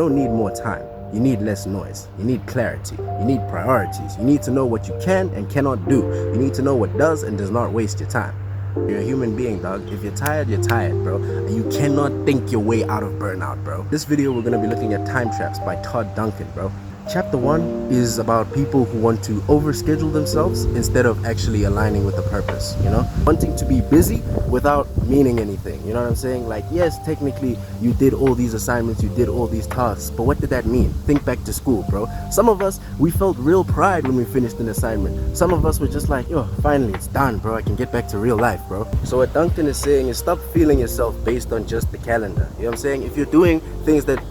You don't need more time. You need less noise. You need clarity. You need priorities. You need to know what you can and cannot do. You need to know what does and does not waste your time. You're a human being, dog. If you're tired, bro. And you cannot think your way out of burnout, bro. This video, we're going to be looking at Time Traps by Todd Duncan, bro. Chapter 1 is about people who want to overschedule themselves instead of actually aligning with the purpose, you know? Wanting to be busy without meaning anything, you know what I'm saying? Like, yes, technically you did all these assignments, you did all these tasks, but what did that mean? Think back to school, bro. Some of us, we felt real pride when we finished an assignment. Some of us were just like, yo, finally, it's done, bro. I can get back to real life, bro. So what Duncan is saying is stop feeling yourself based on just the calendar. You know what I'm saying? If you're doing things that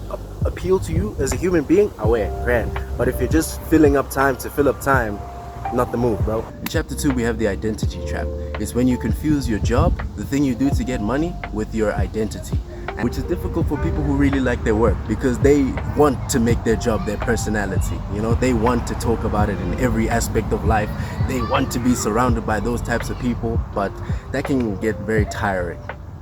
appeal to you as a human being, aware, grand. But if you're just filling up time to fill up time, not the move, bro. In chapter 2, we have the identity trap. It's when you confuse your job, the thing you do to get money, with your identity. Which is difficult for people who really like their work because they want to make their job their personality. You know, they want to talk about it in every aspect of life. They want to be surrounded by those types of people, but that can get very tiring.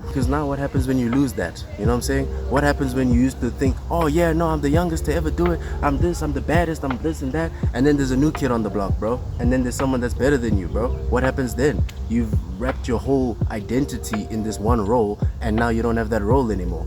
Because now what happens when you lose that? You know what I'm saying? What happens when you used to think, oh yeah, no, I'm the youngest to ever do it. I'm this, I'm the baddest, I'm this and that. And then there's a new kid on the block, bro. And then there's someone that's better than you, bro. What happens then? You've wrapped your whole identity in this one role and now you don't have that role anymore.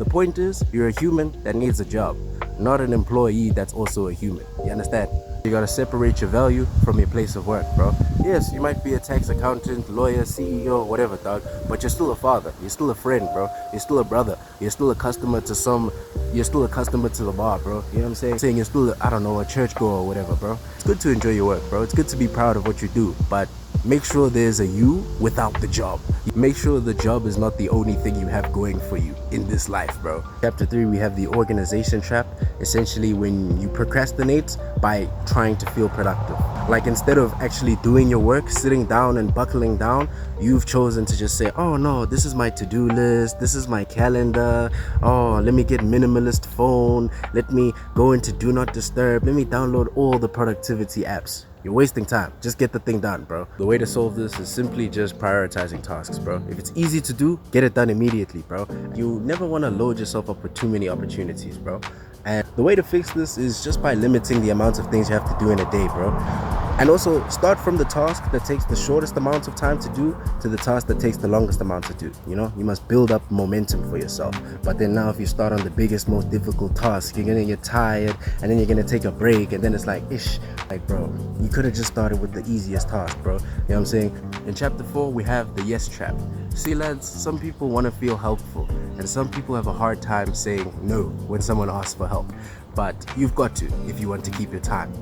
The point is, you're a human that needs a job, not an employee that's also a human. You understand? You gotta separate your value from your place of work, bro. Yes, you might be a tax accountant, lawyer, CEO, whatever, dog, but you're still a father. You're still a friend, bro. You're still a brother. You're still a customer to you're still a customer to the bar, bro. You know what I'm saying? You're still, I don't know, a churchgoer or whatever, bro. It's good to enjoy your work, bro. It's good to be proud of what you do, but make sure there's a you without the job. Make sure the job is not the only thing you have going for you in this life, bro. Chapter 3, we have the organization trap. Essentially when you procrastinate by trying to feel productive. Like instead of actually doing your work, sitting down and buckling down, you've chosen to just say, oh no, this is my to-do list, this is my calendar, oh, let me get minimalist phone, let me go into do not disturb, let me download all the productivity apps. You're wasting time. Just get the thing done, bro. The way to solve this is simply just prioritizing tasks, bro. If it's easy to do, get it done immediately, bro. You never want to load yourself up with too many opportunities, bro. And the way to fix this is just by limiting the amount of things you have to do in a day, bro. And also start from the task that takes the shortest amount of time to do to the task that takes the longest amount to do. You know, you must build up momentum for yourself. But then now if you start on the biggest, most difficult task, you're gonna get tired and then you're gonna take a break and then it's like, like, bro, you could have just started with the easiest task, bro. You know what I'm saying? In chapter 4, we have the yes trap. See, lads, some people want to feel helpful and some people have a hard time saying no when someone asks for help. But you've got to if you want to keep your time.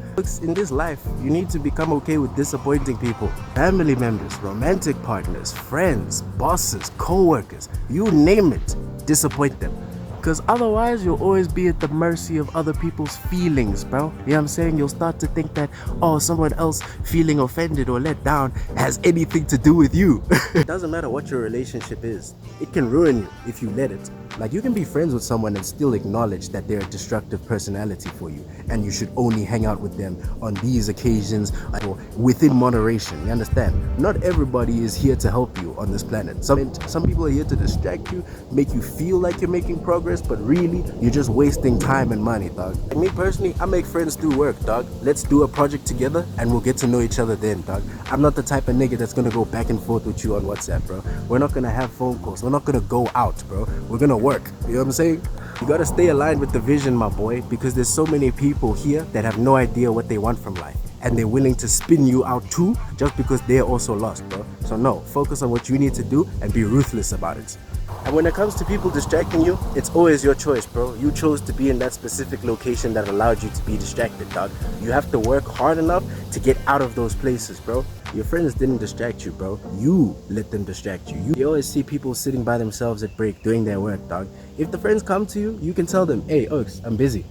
In this life, you need to become okay with disappointing people. Family members, romantic partners, friends, bosses, co-workers, you name it, disappoint them. Because otherwise you'll always be at the mercy of other people's feelings, bro. You know what I'm saying? You'll start to think that, oh, someone else feeling offended or let down has anything to do with you. It doesn't matter what your relationship is. It can ruin you if you let it. Like, you can be friends with someone and still acknowledge that they're a destructive personality for you and you should only hang out with them on these occasions or within moderation. You understand? Not everybody is here to help you on this planet. Some people are here to distract you, make you feel like you're making progress, but really you're just wasting time and money, dog. Like me personally, I make friends through work, dog. Let's do a project together and we'll get to know each other then, dog. I'm not the type of nigga that's gonna go back and forth with you on WhatsApp, bro. We're not gonna have phone calls. We're not gonna go out, bro. We're gonna work. You know what I'm saying? You gotta stay aligned with the vision, my boy, because there's so many people here that have no idea what they want from life. And they're willing to spin you out too, just because they're also lost, bro. So no, focus on what you need to do and be ruthless about it. And when it comes to people distracting you, it's always your choice, bro. You chose to be in that specific location that allowed you to be distracted, dog. You have to work hard enough to get out of those places, bro. Your friends didn't distract you, bro. You let them distract you. You always see people sitting by themselves at break doing their work, dog. If the friends come to you, you can tell them, hey, Oaks, I'm busy.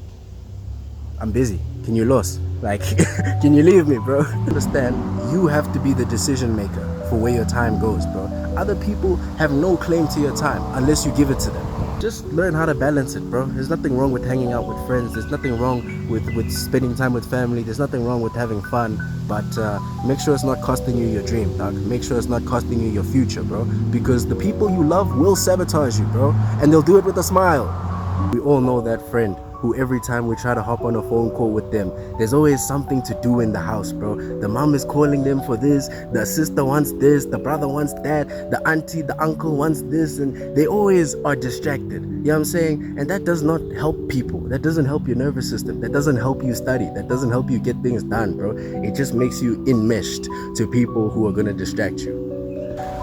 Can you lose? Like, can you leave me, bro? Understand, you have to be the decision maker for where your time goes, bro. Other people have no claim to your time unless you give it to them. Just learn how to balance it, bro. There's nothing wrong with hanging out with friends. There's nothing wrong with spending time with family. There's nothing wrong with having fun. But make sure it's not costing you your dream, dog. Make sure it's not costing you your future, bro. Because the people you love will sabotage you, bro. And they'll do it with a smile. We all know that friend who every time we try to hop on a phone call with them, there's always something to do in the house, bro. The mom is calling them for this, the sister wants this, the brother wants that, the auntie, the uncle wants this, and they always are distracted. You know what I'm saying? And that does not help people. That doesn't help your nervous system. That doesn't help you study. That doesn't help you get things done, bro. It just makes you enmeshed to people who are gonna distract you.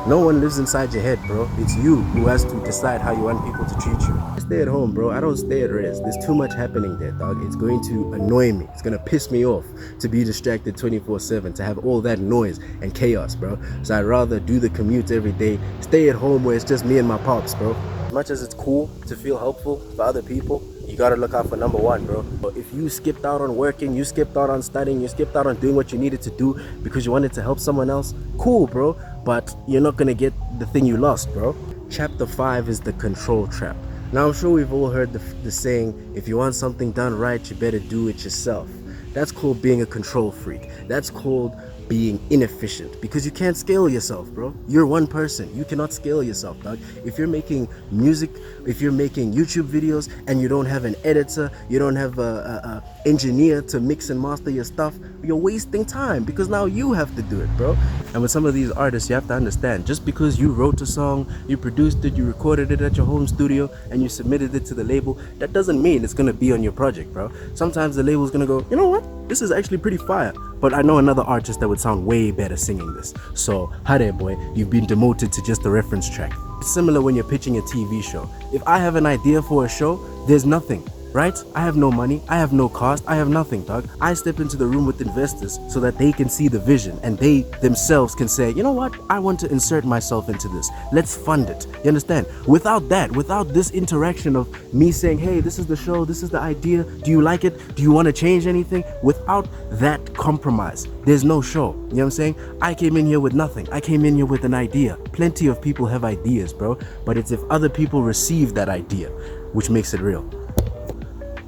No one lives inside your head, bro. It's you who has to decide how you want people to treat you. I stay at home, bro. I don't stay at rest. There's too much happening there, dog. It's going to annoy me. It's gonna piss me off to be distracted 24/7, to have all that noise and chaos, bro. So I'd rather do the commute every day, stay at home where it's just me and my pops, bro. As much as it's cool to feel helpful for other people, you gotta look out for number one, bro. But if you skipped out on working, you skipped out on studying, you skipped out on doing what you needed to do because you wanted to help someone else, cool, bro. But you're not gonna get the thing you lost, bro. Chapter 5 is the control trap. Now, I'm sure we've all heard the saying, if you want something done right, you better do it yourself. That's called being a control freak. That's called being inefficient, because you can't scale yourself, bro. You're one person. You cannot scale yourself, dog. If you're making music, if you're making YouTube videos and you don't have an editor, you don't have a engineer to mix and master your stuff, you're wasting time, because now you have to do it, bro. And with some of these artists, you have to understand, just because you wrote a song, you produced it, you recorded it at your home studio, and you submitted it to the label, that doesn't mean it's gonna be on your project, bro. Sometimes the label's gonna go, you know what? This is actually pretty fire, but I know another artist that would sound way better singing this. So, hare boy, you've been demoted to just a reference track. It's similar when you're pitching a TV show. If I have an idea for a show, there's nothing, right? I have no money, I have no cost, I have nothing, dog. I step into the room with investors so that they can see the vision and they themselves can say, you know what? I want to insert myself into this. Let's fund it. You understand? Without that, without this interaction of me saying, hey, this is the show, this is the idea, do you like it? Do you want to change anything? Without that compromise, there's no show. You know what I'm saying? I came in here with nothing. I came in here with an idea. Plenty of people have ideas, bro. But it's if other people receive that idea, which makes it real.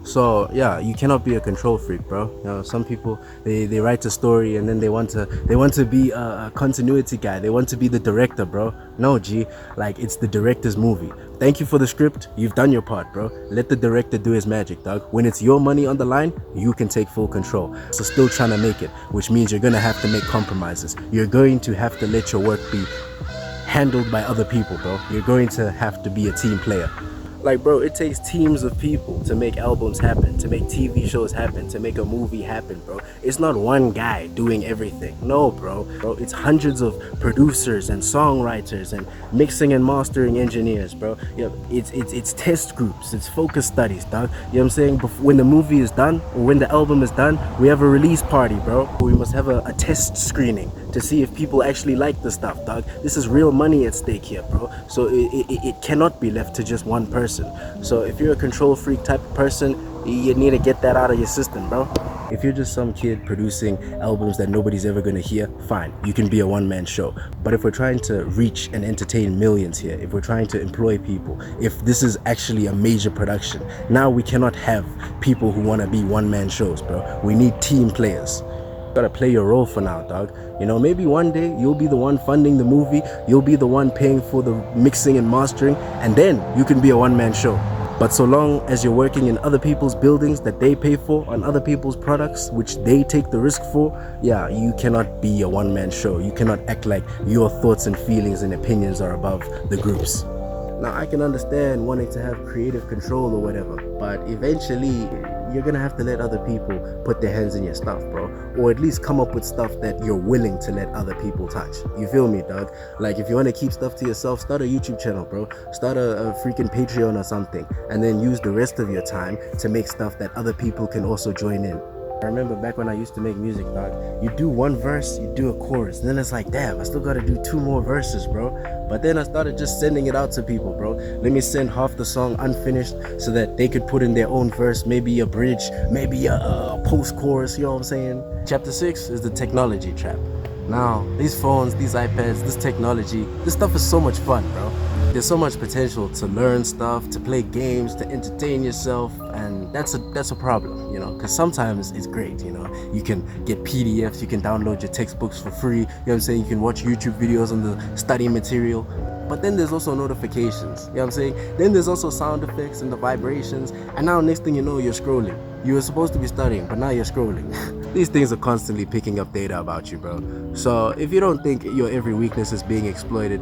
So yeah, you cannot be a control freak, bro. You know, some people they write a story and then they want to be a continuity guy. They want to be the director, bro. No, G, like, it's the director's movie. Thank you for the script. You've done your part, bro. Let the director do his magic, dog. When it's your money on the line, you can take full control. So still trying to make it, which means you're gonna have to make compromises. You're going to have to let your work be handled by other people, bro. You're going to have to be a team player. Like, bro, it takes teams of people to make albums happen, to make TV shows happen, to make a movie happen, bro. It's not one guy doing everything. No, bro. It's hundreds of producers and songwriters and mixing and mastering engineers, bro. You know, it's test groups, it's focus studies, dog. You know what I'm saying? When the movie is done, or when the album is done, we have a release party, bro. We must have a test screening to see if people actually like the stuff, dog. This is real money at stake here, bro. So it cannot be left to just one person. So if you're a control freak type of person, you need to get that out of your system, bro. If you're just some kid producing albums that nobody's ever gonna hear, fine, you can be a one-man show. But if we're trying to reach and entertain millions here, if we're trying to employ people, if this is actually a major production, now we cannot have people who want to be one-man shows, bro. We need team players. Gotta play your role for now, dog. You know, maybe one day you'll be the one funding the movie, you'll be the one paying for the mixing and mastering, and then you can be a one-man show. But so long as you're working in other people's buildings that they pay for, on other people's products which they take the risk for, yeah, you cannot be a one-man show. You cannot act like your thoughts and feelings and opinions are above the group's. Now, I can understand wanting to have creative control or whatever, but eventually you're gonna have to let other people put their hands in your stuff, bro. Or at least come up with stuff that you're willing to let other people touch. You feel me, dog? Like, if you want to keep stuff to yourself, start a YouTube channel, bro. Start a freaking Patreon or something, and then use the rest of your time to make stuff that other people can also join in. I remember back when I used to make music, dog, you do one verse, you do a chorus, and then it's like, damn, I still gotta do 2 more verses, bro. But then I started just sending it out to people, bro. Let me send half the song unfinished so that they could put in their own verse, maybe a bridge, maybe a post-chorus, you know what I'm saying? Chapter 6 is the technology trap. Now, these phones, these iPads, this technology, this stuff is so much fun, bro. There's so much potential to learn stuff, to play games, to entertain yourself, and that's a problem, you know, because sometimes it's great, you know. You can get PDFs, you can download your textbooks for free, you know what I'm saying? You can watch YouTube videos on the study material. But then there's also notifications, you know what I'm saying? Then there's also sound effects and the vibrations, and now next thing you know, you're scrolling. You were supposed to be studying, but now you're scrolling. These things are constantly picking up data about you, bro. So if you don't think your every weakness is being exploited,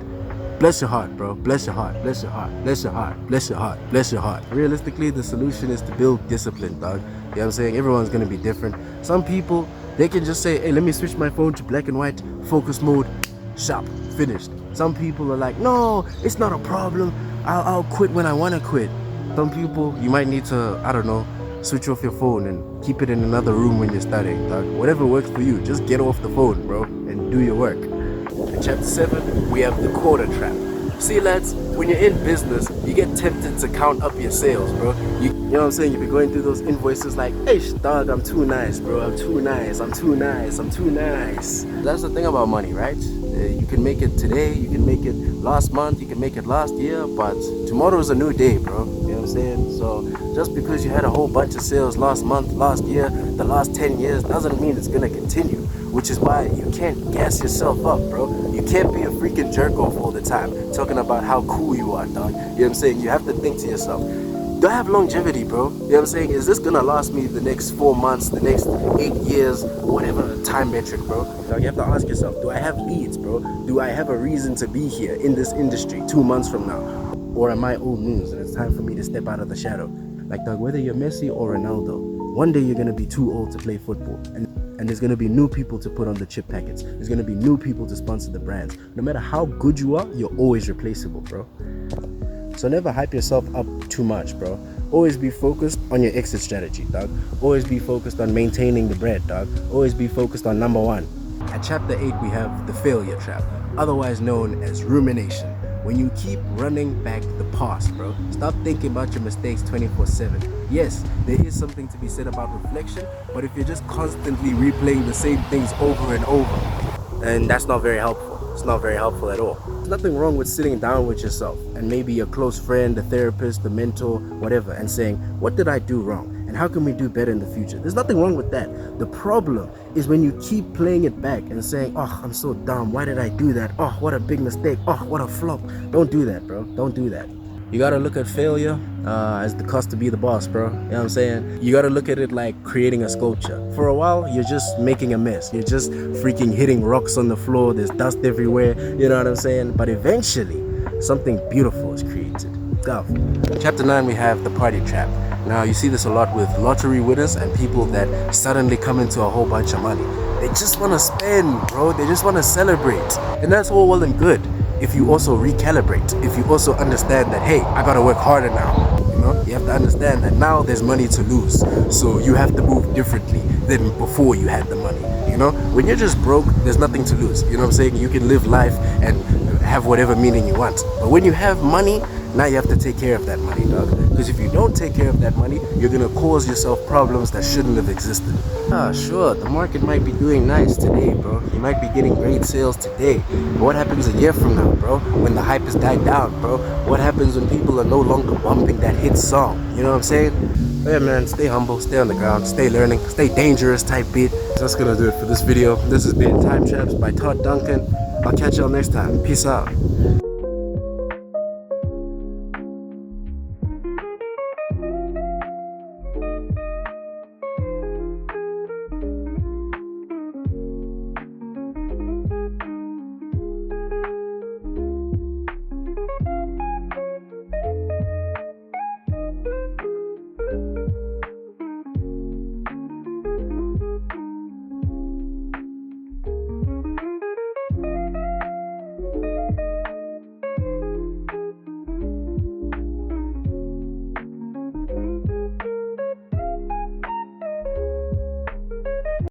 bless your heart, bro. Bless your heart. Bless your heart. Bless your heart. Bless your heart. Bless your heart. Realistically, the solution is to build discipline, dog. You know what I'm saying? Everyone's gonna be different. Some people, they can just say, hey, let me switch my phone to black and white, focus mode, sharp, finished. Some people are like, no, it's not a problem. I'll quit when I wanna quit. Some people, you might need to, I don't know, switch off your phone and keep it in another room when you're studying, dog. Whatever works for you, just get off the phone, bro, and do your work. In chapter 7, we have the quarter trap. See, lads, when you're in business, you get tempted to count up your sales, bro. You know what I'm saying? You be going through those invoices like, hey, dog, I'm too nice, bro. I'm too nice. I'm too nice. I'm too nice. That's the thing about money, right? You can make it today, you can make it last month, you can make it last year, but tomorrow's a new day, bro. You know what I'm saying? So just because you had a whole bunch of sales last month, last year, the last 10 years, doesn't mean it's gonna continue. Which is why you can't gas yourself up, bro. You can't be a freaking jerk off all the time, talking about how cool you are, dog. You know what I'm saying? You have to think to yourself, do I have longevity, bro? You know what I'm saying? Is this gonna last me the next 4 months, the next 8 years, whatever time metric, bro? Now you have to ask yourself, do I have leads, bro? Do I have a reason to be here in this industry 2 months from now? Or am I old news and it's time for me to step out of the shadow? Like, dog, whether you're Messi or Ronaldo, one day you're gonna be too old to play football. And there's gonna be new people to put on the chip packets. There's gonna be new people to sponsor the brands. No matter how good you are, you're always replaceable, bro. So never hype yourself up too much, bro. Always be focused on your exit strategy, dog. Always be focused on maintaining the bread, dog. Always be focused on number 1. At chapter 8, we have the failure trap, otherwise known as rumination. When you keep running back the past, bro, stop thinking about your mistakes 24/7. Yes, there is something to be said about reflection, but if you're just constantly replaying the same things over and over, then that's not very helpful. It's not very helpful at all. There's nothing wrong with sitting down with yourself and maybe a close friend, a therapist, a mentor, whatever, and saying, what did I do wrong? And how can we do better in the future? There's nothing wrong with that. The problem is when you keep playing it back and saying, oh, I'm so dumb. Why did I do that? Oh, what a big mistake. Oh, what a flop. Don't do that, bro. Don't do that. You gotta look at failure as the cost to be the boss, bro. You know what I'm saying? You gotta look at it like creating a sculpture. For a while, you're just making a mess. You're just freaking hitting rocks on the floor. There's dust everywhere. You know what I'm saying? But eventually, something beautiful is created. Go. Chapter 9, we have the party trap. Now, you see this a lot with lottery winners and people that suddenly come into a whole bunch of money. They just want to spend, bro. They just want to celebrate. And that's all well and good if you also recalibrate. If you also understand that, hey, I got to work harder now. You know, you have to understand that now there's money to lose. So you have to move differently than before you had the money. You know, when you're just broke, there's nothing to lose. You know what I'm saying? You can live life and have whatever meaning you want. But when you have money, now you have to take care of that money, dog. Because if you don't take care of that money, you're gonna cause yourself problems that shouldn't have existed. Sure, the market might be doing nice today, bro. You might be getting great sales today. But what happens a year from now, bro? When the hype has died down, bro? What happens when people are no longer bumping that hit song? You know what I'm saying? Yeah, man, stay humble, stay on the ground, stay learning, stay dangerous type beat. That's gonna do it for this video. This has been Time Traps by Todd Duncan. I'll catch y'all next time. Peace out.